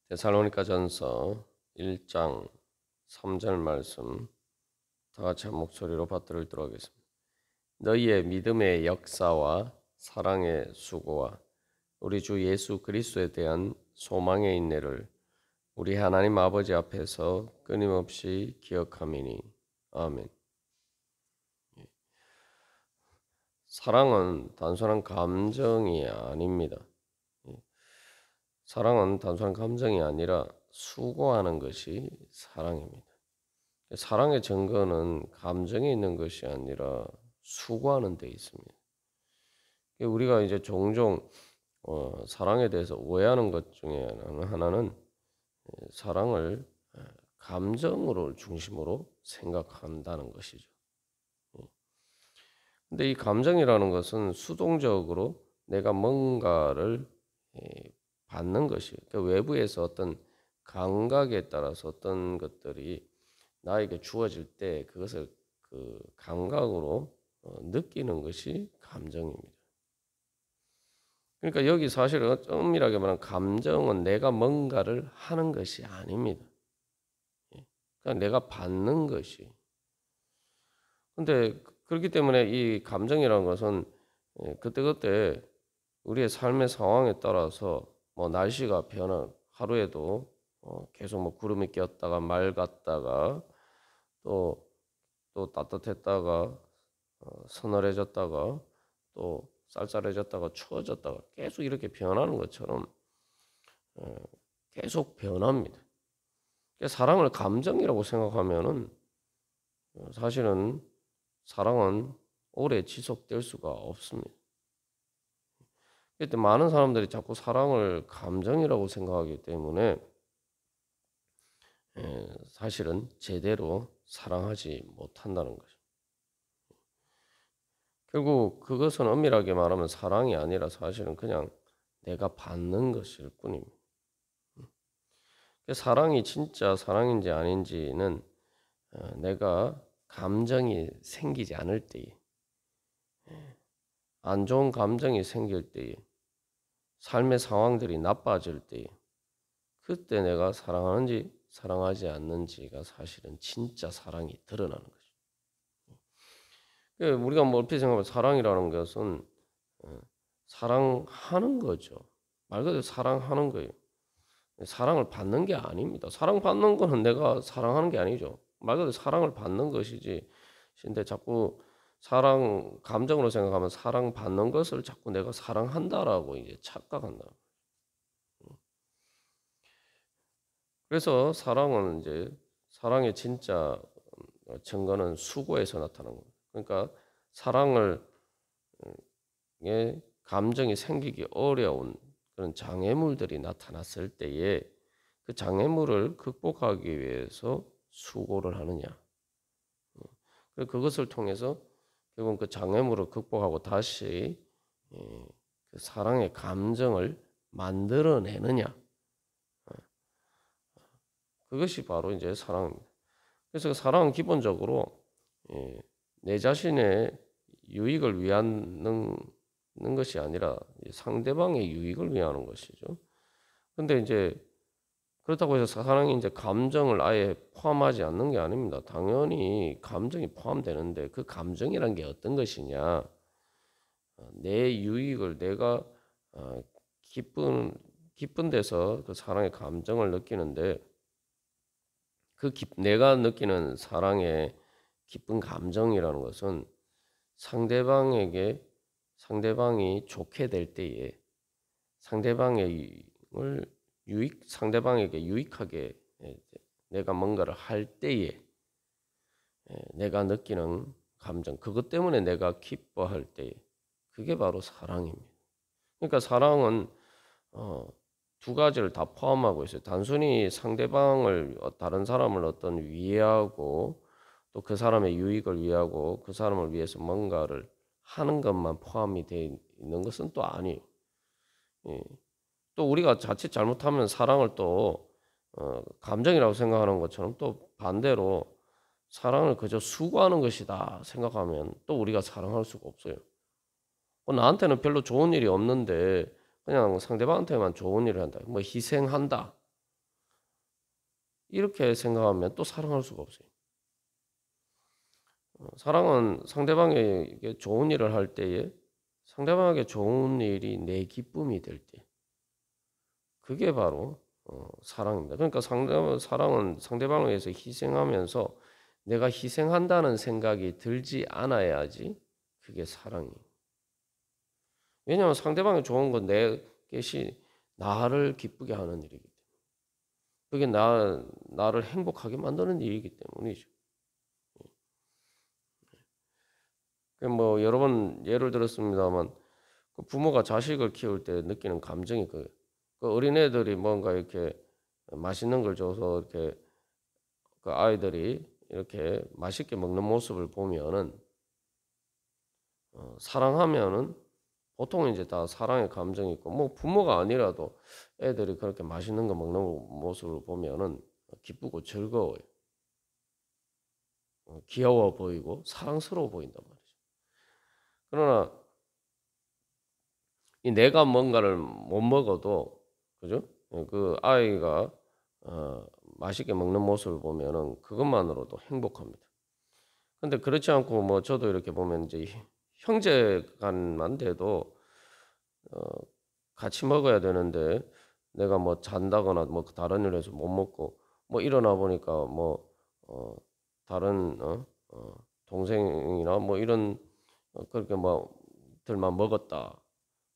데살로니가전서 1장 3절 말씀 다 같이 한 목소리로 받들어 읽도록 하겠습니다. 너희의 믿음의 역사와 사랑의 수고와 우리 주 예수 그리스도에 대한 소망의 인내를 우리 하나님 아버지 앞에서 끊임없이 기억함이니. 아멘. 사랑은 단순한 감정이 아닙니다. 사랑은 단순한 감정이 아니라 수고하는 것이 사랑입니다. 사랑의 증거는 감정에 있는 것이 아니라 수고하는 데 있습니다. 우리가 이제 종종 사랑에 대해서 오해하는 것 중에 하나는 사랑을 감정으로 중심으로 생각한다는 것이죠. 근데 이 감정이라는 것은 수동적으로 내가 뭔가를 받는 것이에요. 그러니까 외부에서 어떤 감각에 따라서 어떤 것들이 나에게 주어질 때 그것을 그 감각으로 느끼는 것이 감정입니다. 그러니까 여기 사실은 엄밀하게 말하면 감정은 내가 뭔가를 하는 것이 아닙니다. 그냥 내가 받는 것이. 근데 그렇기 때문에 이 감정이라는 것은 그때그때 우리의 삶의 상황에 따라서 뭐 날씨가 변한 하루에도 계속 뭐 구름이 꼈다가 맑았다가 또 따뜻했다가 서늘해졌다가 또 쌀쌀해졌다가 추워졌다가 계속 이렇게 변하는 것처럼 계속 변합니다. 사랑을 감정이라고 생각하면은 사실은 사랑은 오래 지속될 수가 없습니다. 그때 많은 사람들이 자꾸 사랑을 감정이라고 생각하기 때문에 사실은 제대로 사랑하지 못한다는 거죠. 결국 그것은 엄밀하게 말하면 사랑이 아니라 사실은 그냥 내가 받는 것일 뿐입니다. 사랑이 진짜 사랑인지 아닌지는 내가 감정이 생기지 않을 때에, 안 좋은 감정이 생길 때에, 삶의 상황들이 나빠질 때에, 그때 내가 사랑하는지 사랑하지 않는지가 사실은 진짜 사랑이 드러나는 거죠. 우리가 뭐 얼핏 생각하면 사랑이라는 것은 사랑하는 거죠. 말 그대로 사랑하는 거예요. 사랑을 받는 게 아닙니다. 사랑받는 거는 내가 사랑하는 게 아니죠. 말 그대로 사랑을 받는 것이지. 근데 자꾸 사랑 감정으로 생각하면 사랑받는 것을 자꾸 내가 사랑한다라고 이제 착각한다. 그래서 사랑은 이제 사랑의 진짜 증거는 수고에서 나타나는 겁니다. 그러니까 사랑을 감정이 생기기 어려운 그런 장애물들이 나타났을 때에 그 장애물을 극복하기 위해서 수고를 하느냐. 그것을 통해서 결국 그 장애물을 극복하고 다시 그 사랑의 감정을 만들어내느냐. 그것이 바로 이제 사랑입니다. 그래서 사랑은 기본적으로 내 자신의 유익을 위하는 것이 아니라 상대방의 유익을 위하는 것이죠. 근데 이제 그렇다고 해서 사랑이 이제 감정을 아예 포함하지 않는 게 아닙니다. 당연히 감정이 포함되는데 그 감정이란 게 어떤 것이냐? 내 유익을 내가 기쁜 데서 그 사랑의 감정을 느끼는데 내가 느끼는 사랑의 기쁜 감정이라는 것은 상대방이 좋게 될 때에 상대방에게 유익하게 내가 뭔가를 할 때에 내가 느끼는 감정, 그것 때문에 내가 기뻐할 때에 그게 바로 사랑입니다. 그러니까 사랑은 두 가지를 다 포함하고 있어요. 단순히 상대방을 다른 사람을 어떤 위해하고 또 그 사람의 유익을 위하고 그 사람을 위해서 뭔가를 하는 것만 포함이 되어 있는 것은 또 아니에요. 또 우리가 자칫 잘못하면 사랑을 또 감정이라고 생각하는 것처럼 또 반대로 사랑을 그저 수고하는 것이다 생각하면 또 우리가 사랑할 수가 없어요. 나한테는 별로 좋은 일이 없는데 그냥 상대방한테만 좋은 일을 한다. 뭐 희생한다. 이렇게 생각하면 또 사랑할 수가 없어요. 사랑은 상대방에게 좋은 일을 할 때에 상대방에게 좋은 일이 내 기쁨이 될 때, 그게 바로 사랑입니다. 그러니까 사랑은 상대방을 위해서 희생하면서 내가 희생한다는 생각이 들지 않아야지 그게 사랑이에요. 왜냐하면 상대방이 좋은 건 내 것이 나를 기쁘게 하는 일이기 때문에, 그게 나를 행복하게 만드는 일이기 때문이죠. 뭐 여러 번 예를 들었습니다만, 그 부모가 자식을 키울 때 느끼는 감정이 그 어린애들이 뭔가 이렇게 맛있는 걸 줘서 이렇게 그 아이들이 이렇게 맛있게 먹는 모습을 보면은 사랑하면은 보통 이제 다 사랑의 감정이 있고, 뭐 부모가 아니라도 애들이 그렇게 맛있는 거 먹는 모습을 보면은 기쁘고 즐거워요. 귀여워 보이고 사랑스러워 보인단 말이죠. 그러나 이 내가 뭔가를 못 먹어도, 그죠? 그 아이가 맛있게 먹는 모습을 보면은 그것만으로도 행복합니다. 근데 그렇지 않고 뭐 저도 이렇게 보면 이제 형제 간만 돼도 어 같이 먹어야 되는데 내가 뭐 잔다거나 뭐 다른 일 해서 못 먹고 뭐 일어나 보니까 뭐 다른 동생이나 뭐 이런 그렇게 뭐 들만 먹었다.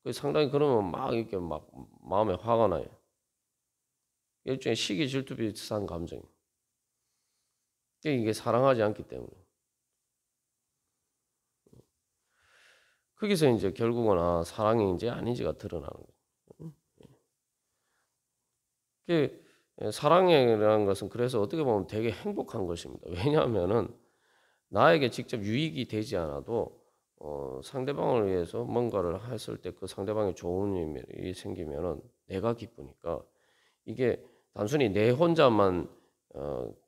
그 상당히 그러면 막 이렇게 막 마음에 화가 나요. 일종의 시기 질투 비슷한 감정. 이게 사랑하지 않기 때문에. 거기서 이제 결국은 사랑이 이제 아닌지가 드러나는 거예요. 사랑이라는 것은 그래서 어떻게 보면 되게 행복한 것입니다. 왜냐하면은 나에게 직접 유익이 되지 않아도 상대방을 위해서 뭔가를 했을 때 그 상대방이 좋은 일이 생기면은 내가 기쁘니까, 이게 단순히 내 혼자만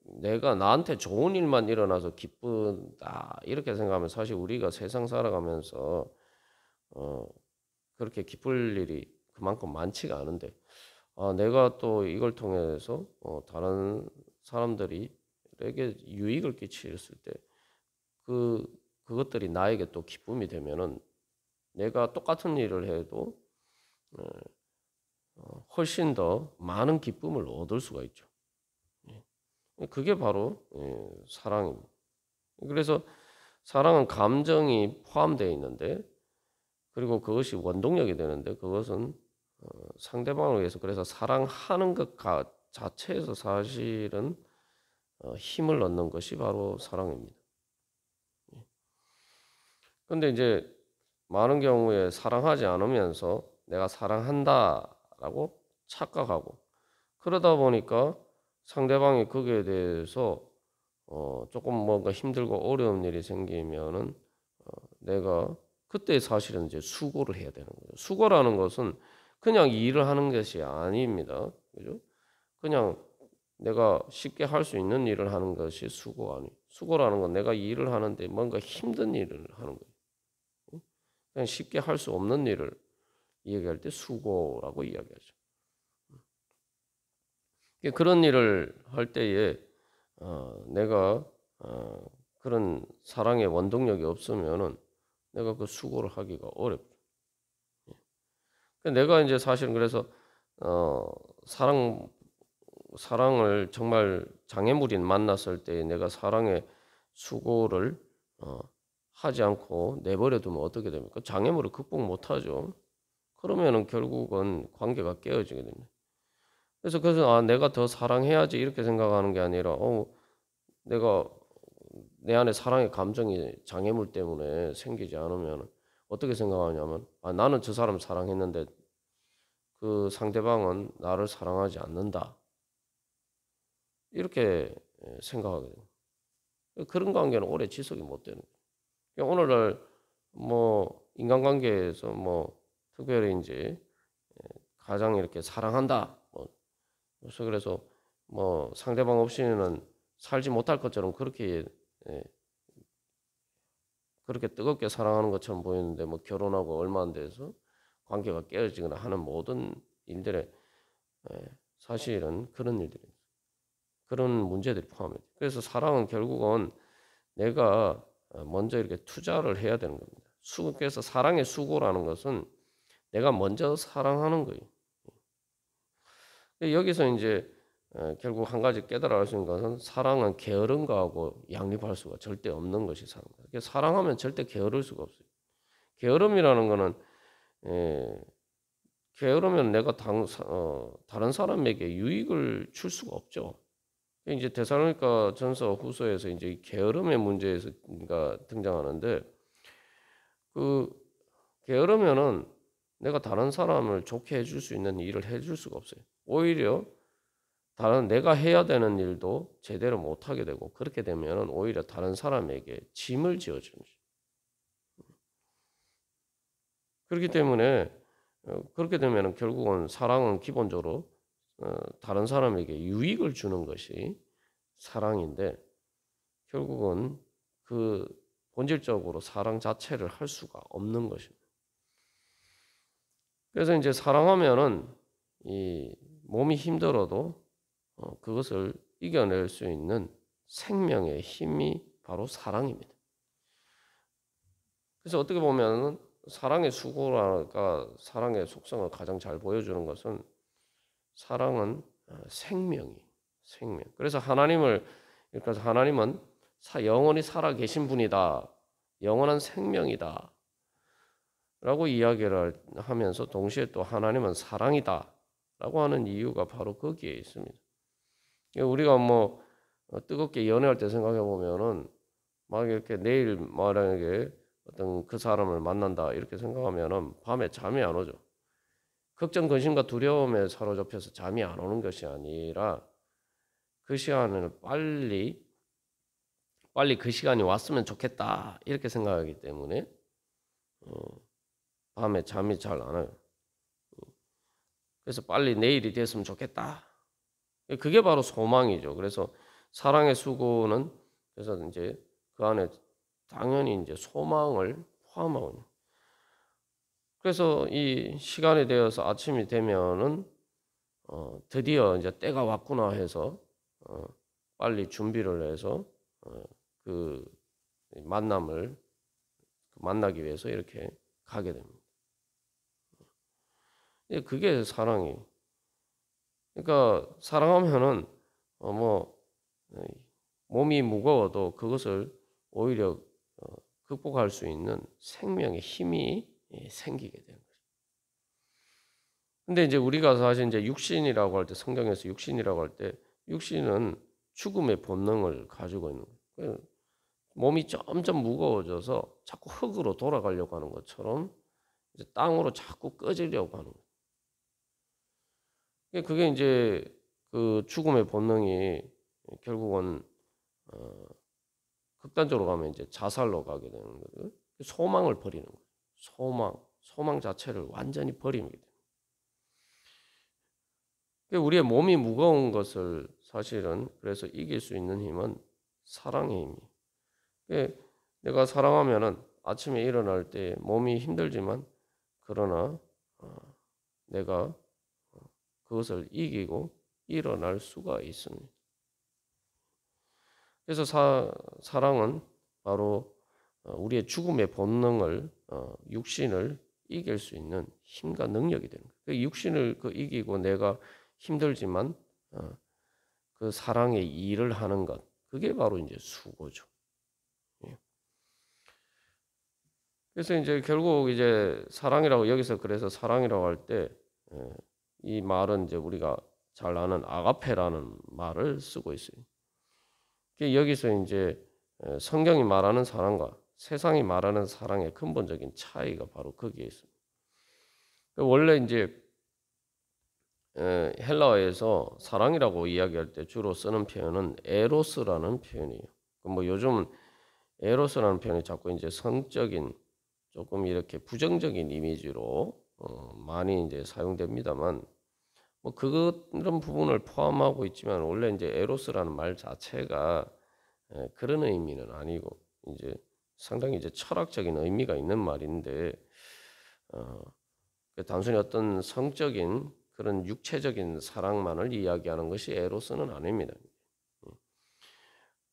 내가 나한테 좋은 일만 일어나서 기쁘다 이렇게 생각하면 사실 우리가 세상 살아가면서 어, 그렇게 기쁠 일이 그만큼 많지가 않은데, 내가 또 이걸 통해서 다른 사람들에게 유익을 끼쳤을 때 그것들이 나에게 또 기쁨이 되면은 내가 똑같은 일을 해도 훨씬 더 많은 기쁨을 얻을 수가 있죠. 그게 바로 사랑입니다. 그래서 사랑은 감정이 포함되어 있는데, 그리고 그것이 원동력이 되는데, 그것은 상대방을 위해서, 그래서 사랑하는 것 자체에서 사실은 힘을 얻는 것이 바로 사랑입니다. 근데 이제 많은 경우에 사랑하지 않으면서 내가 사랑한다라고 착각하고, 그러다 보니까 상대방이 거기에 대해서 조금 뭔가 힘들고 어려운 일이 생기면은 내가 그때 사실은 이제 수고를 해야 되는 거죠. 수고라는 것은 그냥 일을 하는 것이 아닙니다. 그죠? 그냥 내가 쉽게 할 수 있는 일을 하는 것이 수고라는 건 내가 일을 하는데 뭔가 힘든 일을 하는 거예요. 그냥 쉽게 할 수 없는 일을 이야기할 때 수고라고 이야기하죠. 그런 일을 할 때에 내가 그런 사랑의 원동력이 없으면은 내가 그 수고를 하기가 어렵죠. 내가 이제 사실은 그래서 어, 사랑을 정말 장애물인 만났을 때 내가 사랑의 수고를 하지 않고 내버려 두면 어떻게 됩니까? 장애물을 극복 못 하죠. 그러면은 결국은 관계가 깨어지게 됩니다. 그래서 내가 더 사랑해야지 이렇게 생각하는 게 아니라 내가 내 안에 사랑의 감정이 장애물 때문에 생기지 않으면 어떻게 생각하냐면, 나는 저 사람 사랑했는데 그 상대방은 나를 사랑하지 않는다, 이렇게 생각하게 돼요. 그런 관계는 오래 지속이 못 되는 거예요. 오늘날 뭐 인간관계에서 뭐 특별히 이제 가장 이렇게 사랑한다, 그래서 뭐 상대방 없이는 살지 못할 것처럼 예, 그렇게 뜨겁게 사랑하는 것처럼 보이는데, 뭐 결혼하고 얼마 안 돼서 관계가 깨어지거나 하는 모든 일들의 사실은 그런 일들입니다. 그런 문제들이 포함돼요. 그래서 사랑은 결국은 내가 먼저 이렇게 투자를 해야 되는 겁니다. 그래서 사랑의 수고라는 것은 내가 먼저 사랑하는 거예요. 여기서 이제 결국 한 가지 깨달아 알 수 있는 것은 사랑은 게으른 거하고 양립할 수가 절대 없는 것이 사랑입니다. 사랑하면 절대 게으를 수가 없어요. 게으름이라는 거는 게으르면 내가 다른 사람에게 유익을 줄 수가 없죠. 이제 데살로니가 전서 후서에서 이제 이 게으름의 문제가 등장하는데 그 게으르면은 내가 다른 사람을 좋게 해줄 수 있는 일을 해줄 수가 없어요. 오히려 다른 내가 해야 되는 일도 제대로 못 하게 되고 그렇게 되면은 오히려 다른 사람에게 짐을 지어주는 거죠. 그렇기 때문에 그렇게 되면은 결국은 사랑은 기본적으로 다른 사람에게 유익을 주는 것이 사랑인데 결국은 그 본질적으로 사랑 자체를 할 수가 없는 것입니다. 그래서 이제 사랑하면은 이 몸이 힘들어도 그것을 이겨낼 수 있는 생명의 힘이 바로 사랑입니다. 그래서 어떻게 보면은 사랑의 수고가 사랑의 속성을 가장 잘 보여주는 것은 사랑은 생명. 그래서 하나님은 영원히 살아 계신 분이다. 영원한 생명이다. 라고 이야기를 하면서 동시에 또 하나님은 사랑이다. 라고 하는 이유가 바로 거기에 있습니다. 우리가 뭐 뜨겁게 연애할 때 생각해 보면은 막 이렇게 내일 만약에 어떤 그 사람을 만난다 이렇게 생각하면은 밤에 잠이 안 오죠. 걱정, 근심과 두려움에 사로잡혀서 잠이 안 오는 것이 아니라 그 시간을 빨리 그 시간이 왔으면 좋겠다 이렇게 생각하기 때문에 밤에 잠이 잘 안 와요. 그래서 빨리 내일이 됐으면 좋겠다. 그게 바로 소망이죠. 그래서 사랑의 수고는 그래서 이제 그 안에 당연히 이제 소망을 포함하고 있는. 그래서 이 시간이 되어서 아침이 되면은 드디어 이제 때가 왔구나 해서 빨리 준비를 해서 그 만남을 만나기 위해서 이렇게 가게 됩니다. 그게 사랑이. 그러니까 사랑하면은 뭐 몸이 무거워도 그것을 오히려 극복할 수 있는 생명의 힘이 생기게 되는 거죠. 근데 이제 우리가 사실 이제 육신이라고 할 때 성경에서 육신이라고 할 때 육신은 죽음의 본능을 가지고 있는 거예요. 몸이 점점 무거워져서 자꾸 흙으로 돌아가려고 하는 것처럼 이제 땅으로 자꾸 꺼지려고 하는 거예요. 그게 이제 그 죽음의 본능이 결국은 극단적으로 가면 이제 자살로 가게 되는 거예요. 소망을 버리는 거예요. 소망 자체를 완전히 버리는 거예요. 우리의 몸이 무거운 것을 사실은 그래서 이길 수 있는 힘은 사랑의 힘이. 내가 사랑하면은 아침에 일어날 때 몸이 힘들지만 그러나 내가 그것을 이기고 일어날 수가 있습니다. 그래서 사랑은 바로 우리의 죽음의 본능을 육신을 이길 수 있는 힘과 능력이 되는 거예요. 육신을 이기고 내가 힘들지만 그 사랑의 일을 하는 것 그게 바로 이제 수고죠. 그래서 이제 결국 이제 사랑이라고 여기서 그래서 사랑이라고 할 때 이 말은 이제 우리가 잘 아는 아가페라는 말을 쓰고 있어요. 여기서 이제 성경이 말하는 사랑과 세상이 말하는 사랑의 근본적인 차이가 바로 거기에 있습니다. 원래 이제 헬라어에서 사랑이라고 이야기할 때 주로 쓰는 표현은 에로스라는 표현이에요. 뭐 요즘 에로스라는 표현이 자꾸 이제 성적인 조금 이렇게 부정적인 이미지로 많이 이제 사용됩니다만 뭐 그런 부분을 포함하고 있지만 원래 이제 에로스라는 말 자체가 그런 의미는 아니고 이제 상당히 이제 철학적인 의미가 있는 말인데 단순히 어떤 성적인 그런 육체적인 사랑만을 이야기하는 것이 에로스는 아닙니다.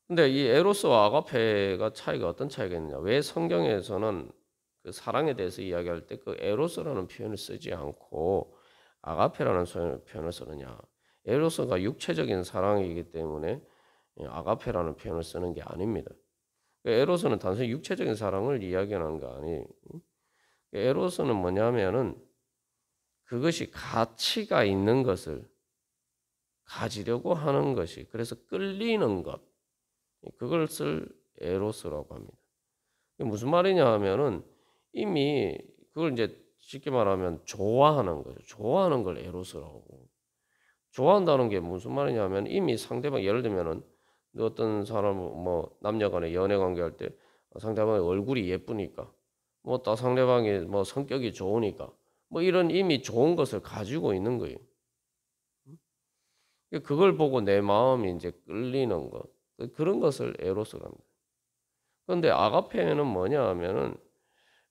근데 이 에로스와 아가페가 차이가 어떤 차이가 있느냐? 왜 성경에서는 그 사랑에 대해서 이야기할 때 그 에로스라는 표현을 쓰지 않고 아가페라는 표현을 쓰느냐? 에로스가 육체적인 사랑이기 때문에 아가페라는 표현을 쓰는 게 아닙니다. 에로스는 단순히 육체적인 사랑을 이야기하는 거 아니에요. 에로스는 뭐냐면은 그것이 가치가 있는 것을 가지려고 하는 것이, 그래서 끌리는 것, 그것을 에로스라고 합니다. 이게 무슨 말이냐 하면은 이미 그걸 이제 쉽게 말하면 좋아하는 거죠. 좋아하는 걸 에로스라고. 좋아한다는 게 무슨 말이냐면 이미 상대방, 예를 들면은 어떤 사람 뭐 남녀간의 연애 관계할 때 상대방의 얼굴이 예쁘니까, 뭐 또 상대방이 뭐 성격이 좋으니까, 뭐 이런 이미 좋은 것을 가지고 있는 거예요. 그걸 보고 내 마음이 이제 끌리는 것, 그런 것을 에로스라고 합니다. 그런데 아가페는 뭐냐 하면은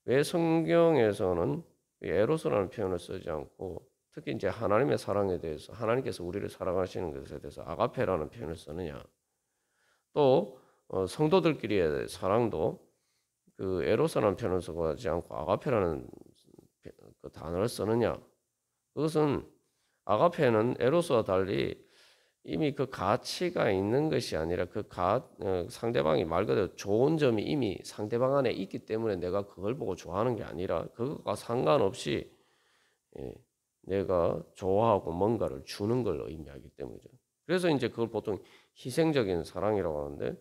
왜 성경에서는 에로스라는 표현을 쓰지 않고 특히 이제 하나님의 사랑에 대해서, 하나님께서 우리를 사랑하시는 것에 대해서 아가페라는 표현을 쓰느냐? 또 성도들끼리의 사랑도 그 에로스라는 표현을 쓰지 않고 아가페라는 그 단어를 쓰느냐? 그것은 아가페는 에로스와 달리 이미 그 가치가 있는 것이 아니라 상대방이 말 그대로 좋은 점이 이미 상대방 안에 있기 때문에 내가 그걸 보고 좋아하는 게 아니라 그것과 상관없이 내가 좋아하고 뭔가를 주는 걸 의미하기 때문이죠. 그래서 이제 그걸 보통 희생적인 사랑이라고 하는데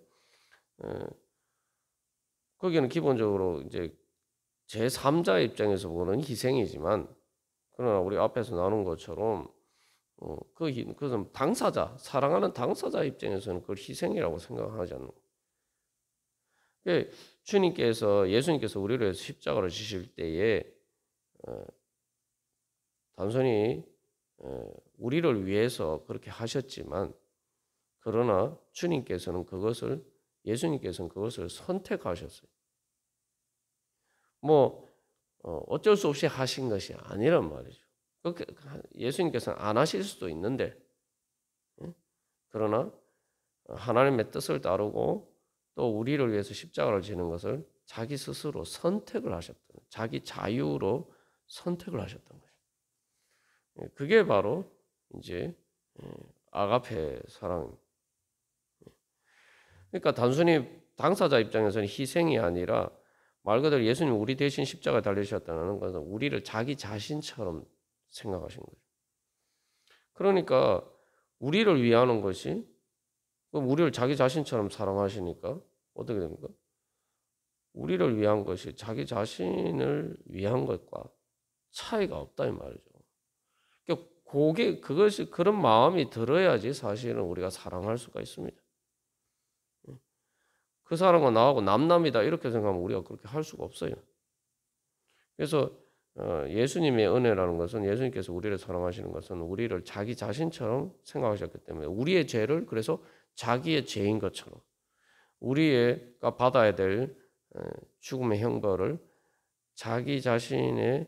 거기는 기본적으로 이제 제3자의 입장에서 보는 희생이지만 그러나 우리 앞에서 나눈 것처럼 그것은 당사자, 사랑하는 당사자 입장에서는 그걸 희생이라고 생각하지 않는 거예요. 예수님께서 우리를 위해서 십자가를 지실 때에 단순히 우리를 위해서 그렇게 하셨지만 그러나 예수님께서는 그것을 선택하셨어요. 뭐 어쩔 수 없이 하신 것이 아니란 말이죠. 예수님께서는 안 하실 수도 있는데 그러나 하나님의 뜻을 따르고 또 우리를 위해서 십자가를 지는 것을 자기 스스로 선택을 하셨던, 자기 자유로 선택을 하셨던 거죠. 그게 바로 이제 아가페 사랑입니다. 그러니까 단순히 당사자 입장에서는 희생이 아니라 말 그대로 예수님 우리 대신 십자가에 달리셨다는 것은 우리를 자기 자신처럼 생각하신 거죠. 그러니까 우리를 위하는 것이, 우리를 자기 자신처럼 사랑하시니까 어떻게 됩니까? 우리를 위한 것이 자기 자신을 위한 것과 차이가 없다 이 말이죠. 그러니까 그것이 그런 마음이 들어야지 사실은 우리가 사랑할 수가 있습니다. 그 사람과 나하고 남남이다 이렇게 생각하면 우리가 그렇게 할 수가 없어요. 그래서 예수님의 은혜라는 것은, 예수님께서 우리를 사랑하시는 것은 우리를 자기 자신처럼 생각하셨기 때문에 우리의 죄를 그래서 자기의 죄인 것처럼 우리가 받아야 될 죽음의 형벌을 자기 자신이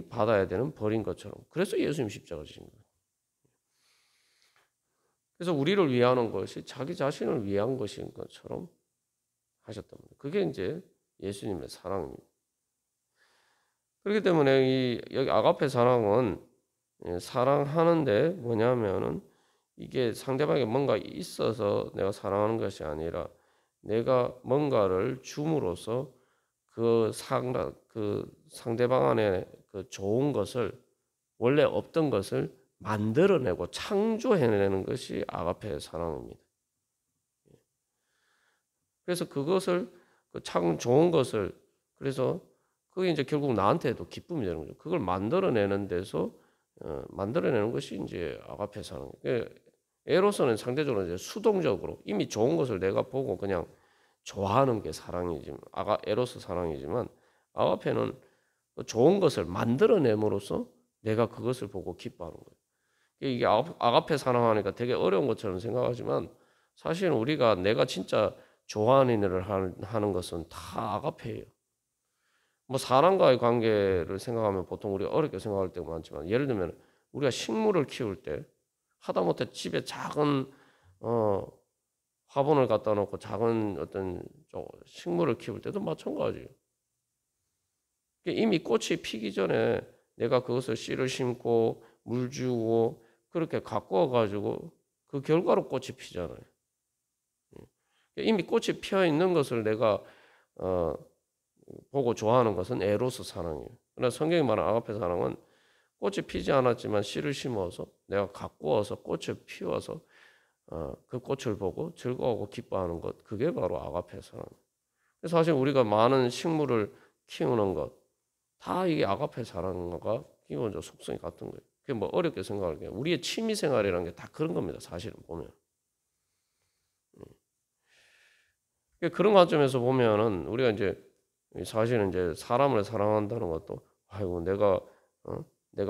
받아야 되는 벌인 것처럼, 그래서 예수님 십자가 지신 거예요. 그래서 우리를 위하는 것이 자기 자신을 위한 것인 것처럼 하셨단 말이에요. 그게 이제 예수님의 사랑입니다. 그렇기 때문에 여기 아가페 사랑은 사랑하는데 뭐냐면은 이게 상대방에 뭔가 있어서 내가 사랑하는 것이 아니라 내가 뭔가를 줌으로써 그 상대방 안에 그 좋은 것을, 원래 없던 것을 만들어내고 창조해내는 것이 아가페 사랑입니다. 그래서 그것을 참 좋은 것을, 그래서 그게 이제 결국 나한테도 기쁨이 되는 거죠. 그걸 만들어내는 데서 만들어내는 것이 이제 아가페 사랑. 에로스는 상대적으로 이제 수동적으로 이미 좋은 것을 내가 보고 그냥 좋아하는 게 사랑이지만, 에로스 사랑이지만 아가페는 좋은 것을 만들어냄으로써 내가 그것을 보고 기뻐하는 거예요. 이게 아가페 사랑하니까 되게 어려운 것처럼 생각하지만 사실은 내가 진짜 좋아하는 일을 하는 것은 다 아가페예요. 뭐 사람과의 관계를 생각하면 보통 우리가 어렵게 생각할 때가 많지만, 예를 들면 우리가 식물을 키울 때 하다못해 집에 작은 화분을 갖다 놓고 작은 어떤 식물을 키울 때도 마찬가지예요. 이미 꽃이 피기 전에 내가 그것을 씨를 심고 물 주고 그렇게 가꾸어 가지고 그 결과로 꽃이 피잖아요. 이미 꽃이 피어 있는 것을 내가 보고 좋아하는 것은 에로스 사랑이에요. 그러나 성경이 말하는 아가페 사랑은 꽃이 피지 않았지만 씨를 심어서 내가 가꾸어서 꽃을 피워서 그 꽃을 보고 즐거워하고 기뻐하는 것, 그게 바로 아가페 사랑이에요. 사실 우리가 많은 식물을 키우는 것, 다 이게 아가페 사랑과 기본적으로 속성이 같은 거예요. 그게 뭐 어렵게 생각할 게 우리의 취미 생활이라는 게 다 그런 겁니다. 사실은 보면. 그런 관점에서 보면은 우리가 이제 사실은 이제 사람을 사랑한다는 것도 아이고 내가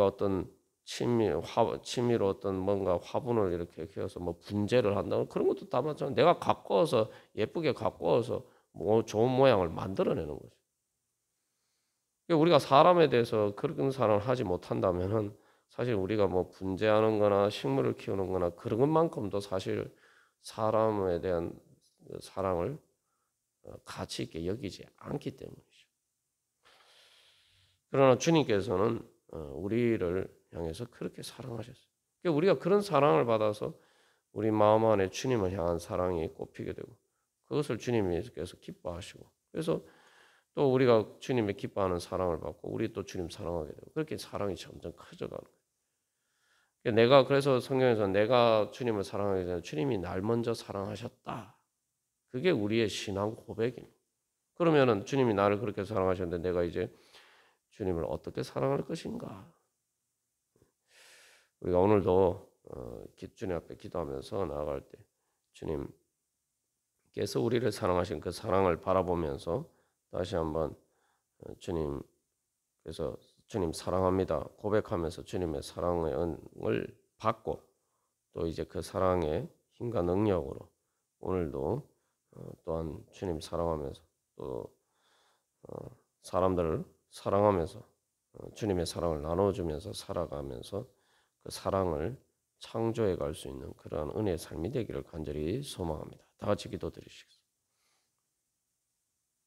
어떤 취미로 어떤 뭔가 화분을 이렇게 키워서 뭐 분재를 한다는 그런 것도 다 마찬가지. 내가 가꿔서 예쁘게 가꿔서 뭐 좋은 모양을 만들어내는 거죠. 우리가 사람에 대해서 그런 사랑을 하지 못한다면은 사실 우리가 뭐 분재하는 거나 식물을 키우는 거나 그런 것만큼도 사실 사람에 대한 사랑을 가치 있게 여기지 않기 때문이죠. 그러나 주님께서는 우리를 향해서 그렇게 사랑하셨어요. 우리가 그런 사랑을 받아서 우리 마음 안에 주님을 향한 사랑이 꽃피게 되고 그것을 주님께서 기뻐하시고 그래서 또 우리가 주님의 기뻐하는 사랑을 받고 우리 또 주님 사랑하게 되고 그렇게 사랑이 점점 커져가는 거예요. 내가 그래서 성경에서 내가 주님을 사랑하기 전에 주님이 날 먼저 사랑하셨다. 그게 우리의 신앙 고백입니다. 그러면은 주님이 나를 그렇게 사랑하셨는데 내가 이제 주님을 어떻게 사랑할 것인가? 우리가 오늘도 주님 앞에 기도하면서 나아갈 때 주님께서 우리를 사랑하신 그 사랑을 바라보면서 다시 한번 주님께서 주님 사랑합니다 고백하면서 주님의 사랑의 은을 받고 또 이제 그 사랑의 힘과 능력으로 오늘도 또한 주님 사랑하면서 또 사람들을 사랑하면서 주님의 사랑을 나눠주면서 살아가면서 그 사랑을 창조해 갈 수 있는 그러한 은혜의 삶이 되기를 간절히 소망합니다. 다 같이 기도드리시겠습니다.